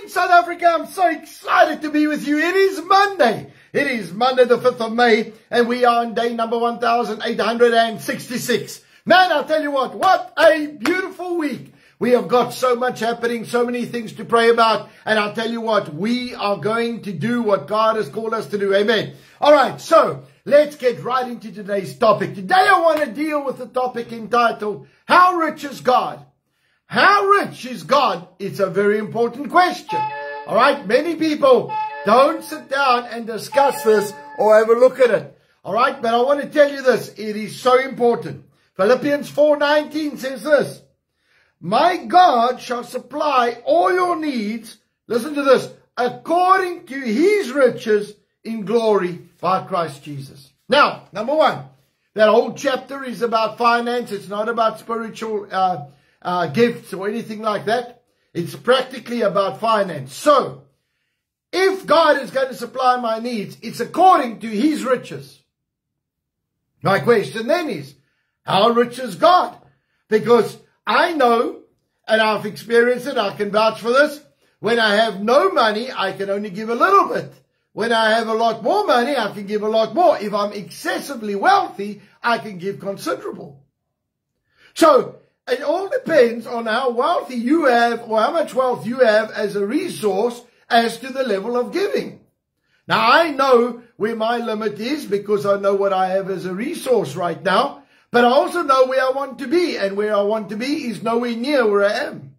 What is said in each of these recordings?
morning, South Africa. I'm so excited to be with you. It is Monday. It is Monday, the 5th of May, and we are on day number 1866. Man, I'll tell you what a beautiful week. We have got so much happening, so many things to pray about, and I'll tell you what, we are going to do what God has called us to do. Amen. All right, so let's get right into today's topic. Today I want to deal with the topic entitled, How Rich is God? How rich is God? It's a very important question. All right, many people don't sit down and discuss this or have a look at it. All right, but I want to tell you this. It is so important. Philippians 4:19 says this. My God shall supply all your needs, listen to this, according to his riches in glory by Christ Jesus. Now, number one, that whole chapter is about finance. It's not about spiritual gifts or anything like that. It's practically about finance. So, if God is going to supply my needs, it's according to his riches. My question then is, how rich is God? Because I know, and I've experienced it, I can vouch for this, when I have no money, I can only give a little bit. When I have a lot more money, I can give a lot more. If I'm excessively wealthy, I can give considerable. So, it all depends on how wealthy you have or how much wealth you have as a resource as to the level of giving. Now, I know where my limit is because I know what I have as a resource right now, but I also know where I want to be, and where I want to be is nowhere near where I am.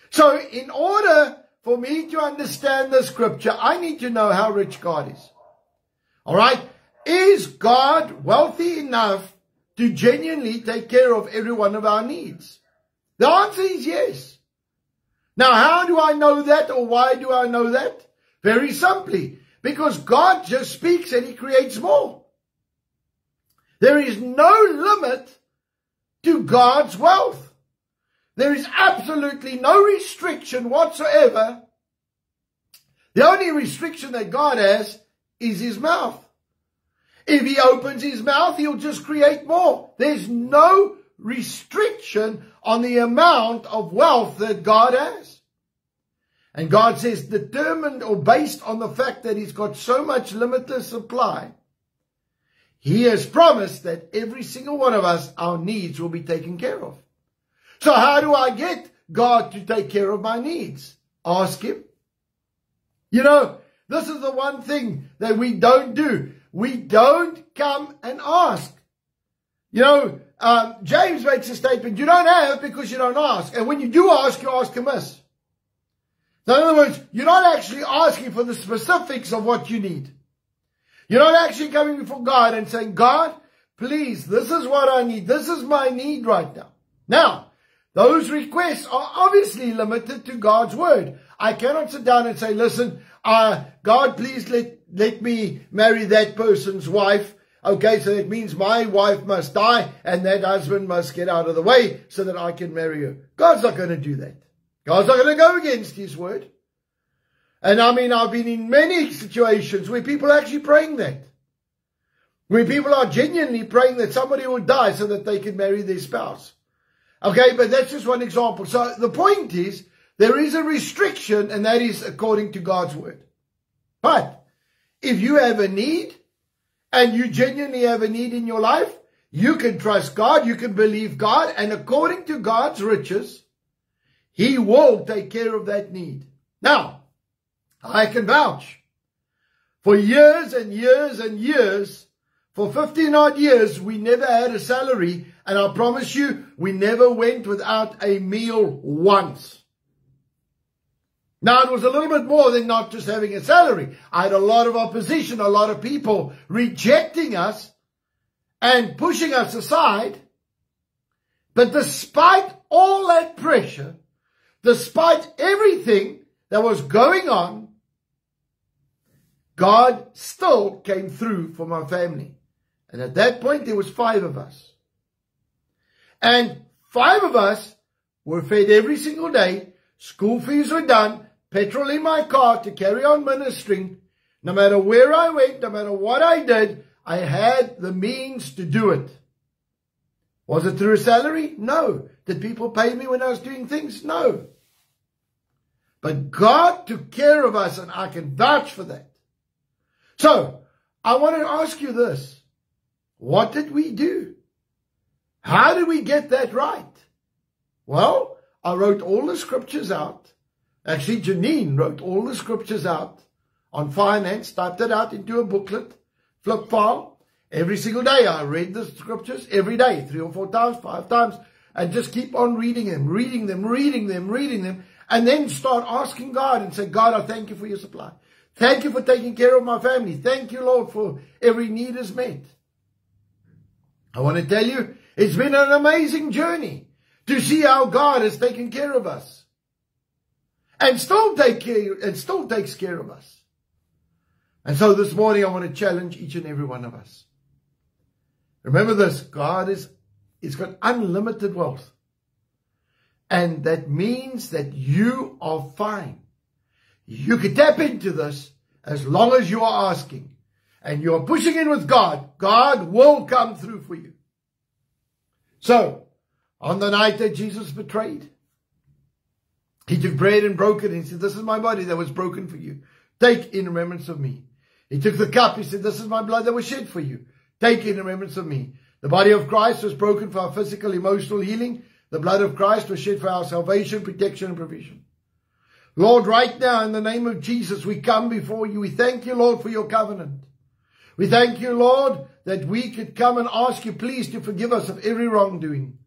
So, in order for me to understand the scripture, I need to know how rich God is. All right? Is God wealthy enough to genuinely take care of every one of our needs? The answer is yes. Now, how do I know that, or why do I know that? Very simply, because God just speaks and he creates more. There is no limit to God's wealth. There is absolutely no restriction whatsoever. The only restriction that God has is his mouth. If he opens his mouth, he'll just create more. There's no restriction on the amount of wealth that God has. And God says, determined or based on the fact that he's got so much limitless supply, he has promised that every single one of us, our needs will be taken care of. So how do I get God to take care of my needs? Ask him. You know, this is the one thing that we don't do. We don't come and ask. You know, James makes a statement, you don't have because you don't ask. And when you do ask, you ask amiss. So in other words, you're not actually asking for the specifics of what you need. You're not actually coming before God and saying, God, please, this is what I need. This is my need right now. Now, those requests are obviously limited to God's word. I cannot sit down and say, listen, God, please let me marry that person's wife. Okay, so that means my wife must die and that husband must get out of the way so that I can marry her. God's not going to do that. God's not going to go against his word. And I mean, I've been in many situations where people are actually praying that. Where people are genuinely praying that somebody will die so that they can marry their spouse. Okay, but that's just one example. So the point is, there is a restriction, and that is according to God's word. But if you have a need, and you genuinely have a need in your life, you can trust God, you can believe God, and according to God's riches, he will take care of that need. Now, I can vouch. For years and years and years, for 15 odd years, we never had a salary. And I promise you, we never went without a meal once. Now, it was a little bit more than not just having a salary. I had a lot of opposition, a lot of people rejecting us and pushing us aside. But despite all that pressure, despite everything that was going on, God still came through for my family. And at that point, there was 5 of us. And 5 of us were fed every single day. School fees were done. Petrol in my car to carry on ministering. No matter where I went, no matter what I did, I had the means to do it. Was it through a salary? No. Did people pay me when I was doing things? No. But God took care of us, and I can vouch for that. So, I want to ask you this. What did we do? How did we get that right? Well, I wrote all the scriptures out. Actually, Janine wrote all the scriptures out on finance, typed it out into a booklet, flip file. Every single day I read the scriptures, every day, 3 or 4 times, 5 times, and just keep on reading them, and then start asking God and say, God, I thank you for your supply. Thank you for taking care of my family. Thank you, Lord, for every need is met. I want to tell you, it's been an amazing journey to see how God has taken care of us. And still takes care of us. And so this morning I want to challenge each and every one of us. Remember this, God is got unlimited wealth. And that means that you are fine. You can tap into this as long as you are asking. And you are pushing in with God. God will come through for you. So, on the night that Jesus betrayed, he took bread and broke it and he said, this is my body that was broken for you. Take in remembrance of me. He took the cup. He said, this is my blood that was shed for you. Take in remembrance of me. The body of Christ was broken for our physical, emotional healing. The blood of Christ was shed for our salvation, protection, and provision. Lord, right now, in the name of Jesus, we come before you. We thank you, Lord, for your covenant. We thank you, Lord, that we could come and ask you, please, to forgive us of every wrongdoing.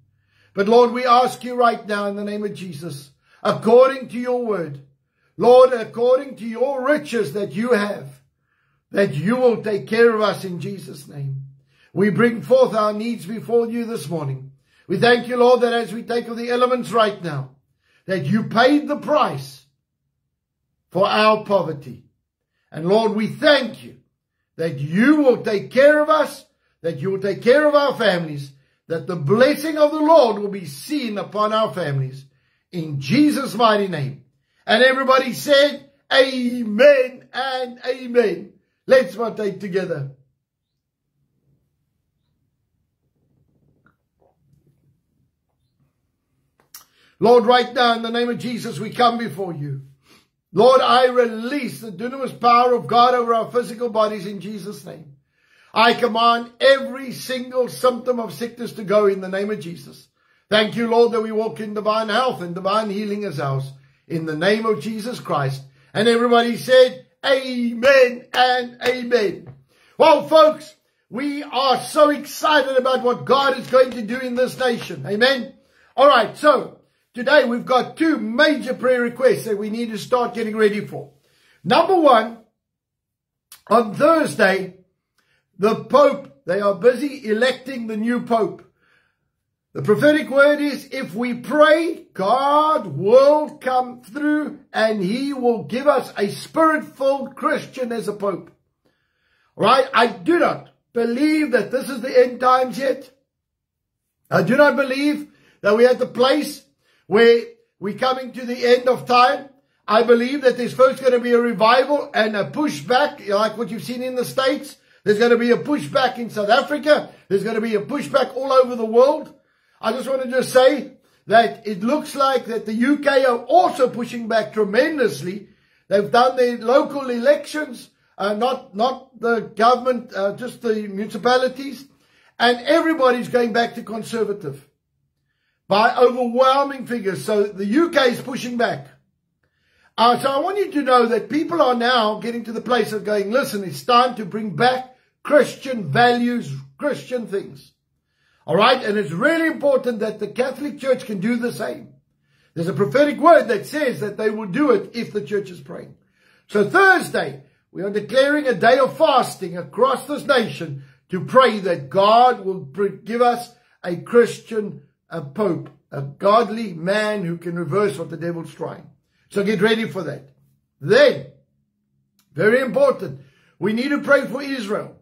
But, Lord, we ask you right now, in the name of Jesus, according to your word, Lord, according to your riches that you have, that you will take care of us in Jesus' name. We bring forth our needs before you this morning. We thank you, Lord, that as we take of the elements right now, that you paid the price for our poverty. And Lord, we thank you that you will take care of us, that you will take care of our families, that the blessing of the Lord will be seen upon our families. In Jesus' mighty name. And everybody said, amen and amen. Let's partake together. Lord, right now, in the name of Jesus, we come before you. Lord, I release the dunamis power of God over our physical bodies in Jesus' name. I command every single symptom of sickness to go in the name of Jesus. Thank you, Lord, that we walk in divine health and divine healing as ours. In the name of Jesus Christ. And everybody said, amen and amen. Well, folks, we are so excited about what God is going to do in this nation. Amen. All right, so today we've got 2 major prayer requests that we need to start getting ready for. Number 1, on Thursday, the Pope, they are busy electing the new Pope. The prophetic word is, if we pray, God will come through and he will give us a spirit-filled Christian as a Pope. Right? I do not believe that this is the end times yet. I do not believe that we're at the place where we're coming to the end of time. I believe that there's first going to be a revival and a pushback, like what you've seen in the States. There's going to be a pushback in South Africa. There's going to be a pushback all over the world. I just want to just say that it looks like that the UK are also pushing back tremendously. They've done their local elections, not the government, just the municipalities. And everybody's going back to conservative by overwhelming figures. So the UK is pushing back. So I want you to know that people are now getting to the place of going, listen, it's time to bring back Christian values, Christian things. All right, and it's really important that the Catholic Church can do the same. There's a prophetic word that says that they will do it if the church is praying. So Thursday, we are declaring a day of fasting across this nation to pray that God will give us a Christian Pope, a godly man who can reverse what the devil's trying. So get ready for that. Then, very important, we need to pray for Israel.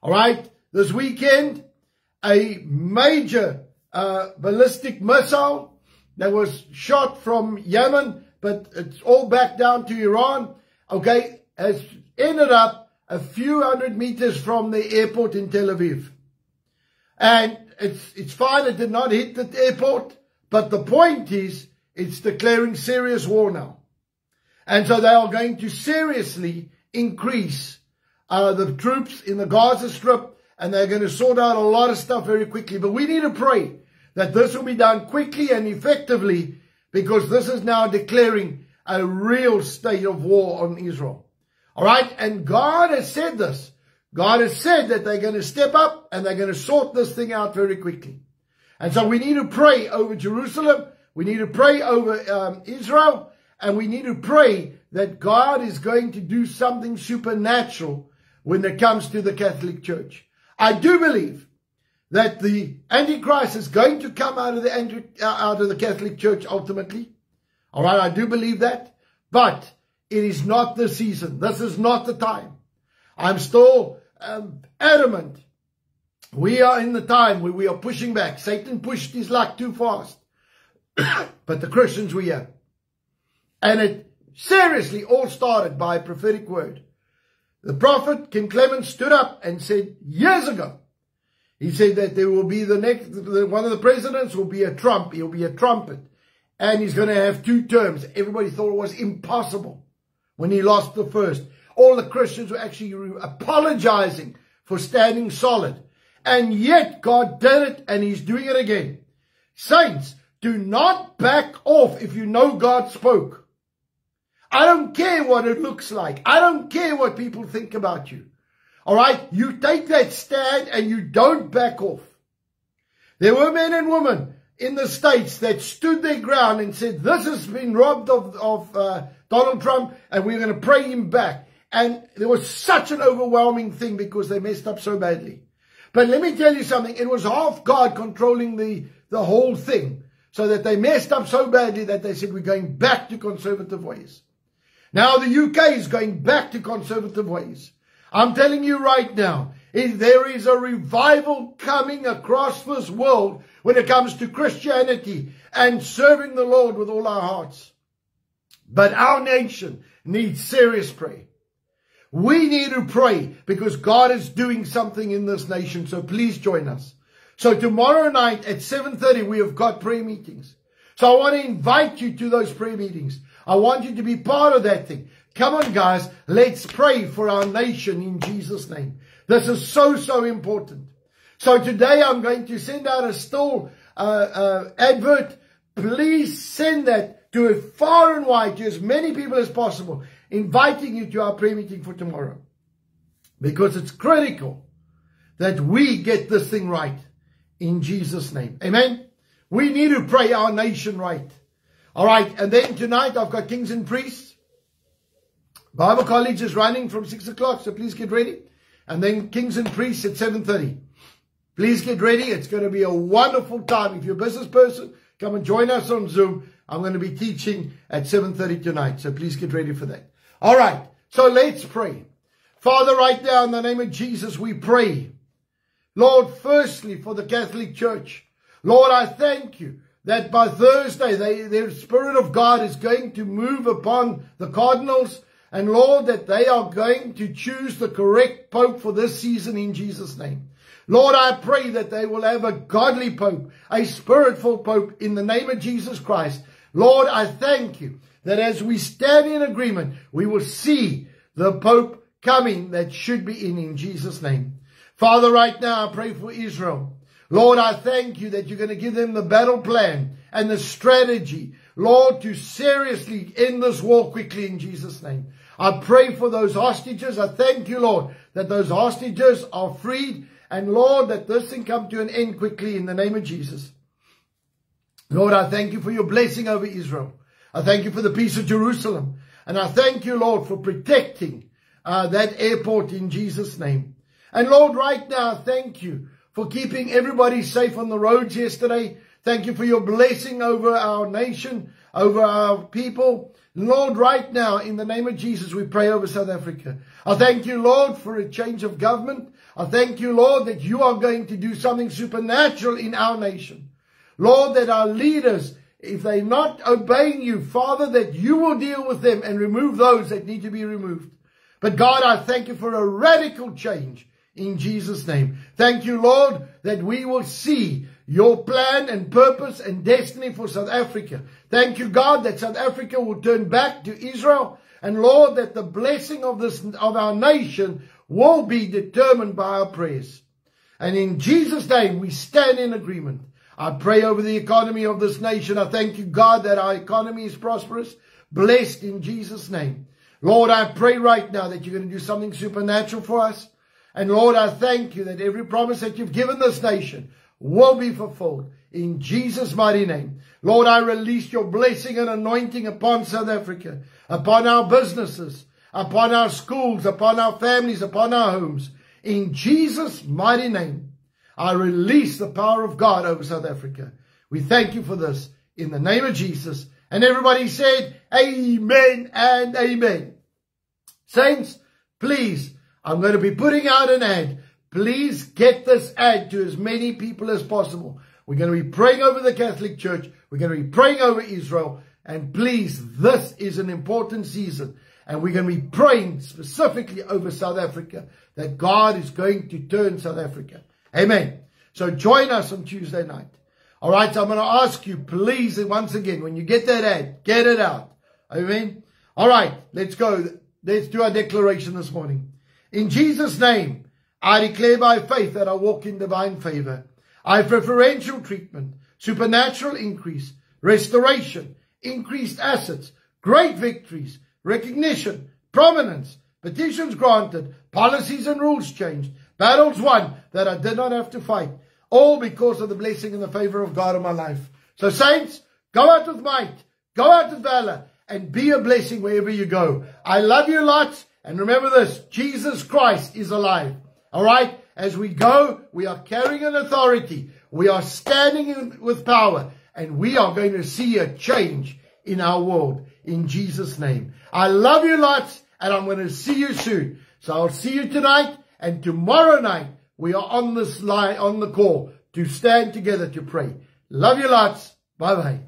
All right, this weekend, a major ballistic missile that was shot from Yemen, but it's all back down to Iran, okay, has ended up a few hundred meters from the airport in Tel Aviv. And it's fine, it did not hit the airport, but the point is, it's declaring serious war now. And so they are going to seriously increase the troops in the Gaza Strip, and they're going to sort out a lot of stuff very quickly. But we need to pray that this will be done quickly and effectively, because this is now declaring a real state of war on Israel. All right? And God has said this. God has said that they're going to step up and they're going to sort this thing out very quickly. And so we need to pray over Jerusalem. We need to pray over Israel. And we need to pray that God is going to do something supernatural when it comes to the Catholic Church. I do believe that the Antichrist is going to come out of the Catholic Church ultimately. All right, I do believe that. But it is not the season. This is not the time. I'm still adamant. We are in the time where we are pushing back. Satan pushed his luck too fast. But the Christians were here. And it seriously all started by a prophetic word. The prophet, King Clement, stood up and said years ago, he said that there will be one of the presidents will be a Trump. He'll be a trumpet. And he's going to have 2 terms. Everybody thought it was impossible when he lost the first. All the Christians were actually apologizing for standing solid. And yet God did it, and he's doing it again. Saints, do not back off if you know God spoke. I don't care what it looks like. I don't care what people think about you. All right? You take that stand and you don't back off. There were men and women in the States that stood their ground and said, this has been robbed of Donald Trump, and we're going to pray him back. And there was such an overwhelming thing because they messed up so badly. But let me tell you something. It was half God controlling the whole thing, so that they messed up so badly that they said, we're going back to conservative ways. Now the UK is going back to conservative ways. I'm telling you right now, there is a revival coming across this world when it comes to Christianity and serving the Lord with all our hearts. But our nation needs serious prayer. We need to pray because God is doing something in this nation. So please join us. So tomorrow night at 7:30, we have got prayer meetings. So I want to invite you to those prayer meetings. I want you to be part of that thing. Come on, guys. Let's pray for our nation in Jesus' name. This is so, so important. So today I'm going to send out a still advert. Please send that to as far and wide, to as many people as possible, inviting you to our prayer meeting for tomorrow. Because it's critical that we get this thing right in Jesus' name. Amen? We need to pray our nation right. All right, and then tonight I've got Kings and Priests. Bible College is running from 6 o'clock, so please get ready. And then Kings and Priests at 7:30. Please get ready. It's going to be a wonderful time. If you're a business person, come and join us on Zoom. I'm going to be teaching at 7:30 tonight, so please get ready for that. All right, so let's pray. Father, right now in the name of Jesus, we pray. Lord, firstly for the Catholic Church. Lord, I thank you that by Thursday, the Spirit of God is going to move upon the cardinals. And Lord, that they are going to choose the correct Pope for this season in Jesus' name. Lord, I pray that they will have a godly Pope, a spirit-ful Pope in the name of Jesus Christ. Lord, I thank you that as we stand in agreement, we will see the Pope coming that should be in Jesus' name. Father, right now I pray for Israel. Lord, I thank you that you're going to give them the battle plan and the strategy, Lord, to seriously end this war quickly in Jesus' name. I pray for those hostages. I thank you, Lord, that those hostages are freed. And Lord, that this thing come to an end quickly in the name of Jesus. Lord, I thank you for your blessing over Israel. I thank you for the peace of Jerusalem. And I thank you, Lord, for protecting that airport in Jesus' name. And Lord, right now, thank you for keeping everybody safe on the roads yesterday. Thank you for your blessing over our nation, over our people. Lord, right now, in the name of Jesus, we pray over South Africa. I thank you, Lord, for a change of government. I thank you, Lord, that you are going to do something supernatural in our nation. Lord, that our leaders, if they're not obeying you, Father, that you will deal with them and remove those that need to be removed. But God, I thank you for a radical change in Jesus' name. Thank you, Lord, that we will see your plan and purpose and destiny for South Africa. Thank you, God, that South Africa will turn back to Israel. And Lord, that the blessing of our nation will be determined by our prayers. And in Jesus' name, we stand in agreement. I pray over the economy of this nation. I thank you, God, that our economy is prosperous, blessed in Jesus' name. Lord, I pray right now that you're going to do something supernatural for us. And Lord, I thank you that every promise that you've given this nation will be fulfilled in Jesus' mighty name. Lord, I release your blessing and anointing upon South Africa, upon our businesses, upon our schools, upon our families, upon our homes. In Jesus' mighty name, I release the power of God over South Africa. We thank you for this in the name of Jesus. And everybody said, amen and amen. Saints, please, I'm going to be putting out an ad. Please get this ad to as many people as possible. We're going to be praying over the Catholic Church. We're going to be praying over Israel. And please, this is an important season. And we're going to be praying specifically over South Africa, that God is going to turn South Africa. Amen. So join us on Tuesday night. All right, so I'm going to ask you, please, once again, when you get that ad, get it out. Amen. All right, let's go. Let's do our declaration this morning. In Jesus' name, I declare by faith that I walk in divine favor. I have preferential treatment, supernatural increase, restoration, increased assets, great victories, recognition, prominence, petitions granted, policies and rules changed, battles won that I did not have to fight, all because of the blessing and the favor of God in my life. So saints, go out with might, go out with valor, and be a blessing wherever you go. I love you lots, and remember this, Jesus Christ is alive. All right, as we go, we are carrying an authority, we are standing with power, and we are going to see a change in our world, in Jesus' name. I love you lots, and I'm going to see you soon. So I'll see you tonight, and tomorrow night, we are on this line, on the call, to stand together to pray. Love you lots. Bye-bye.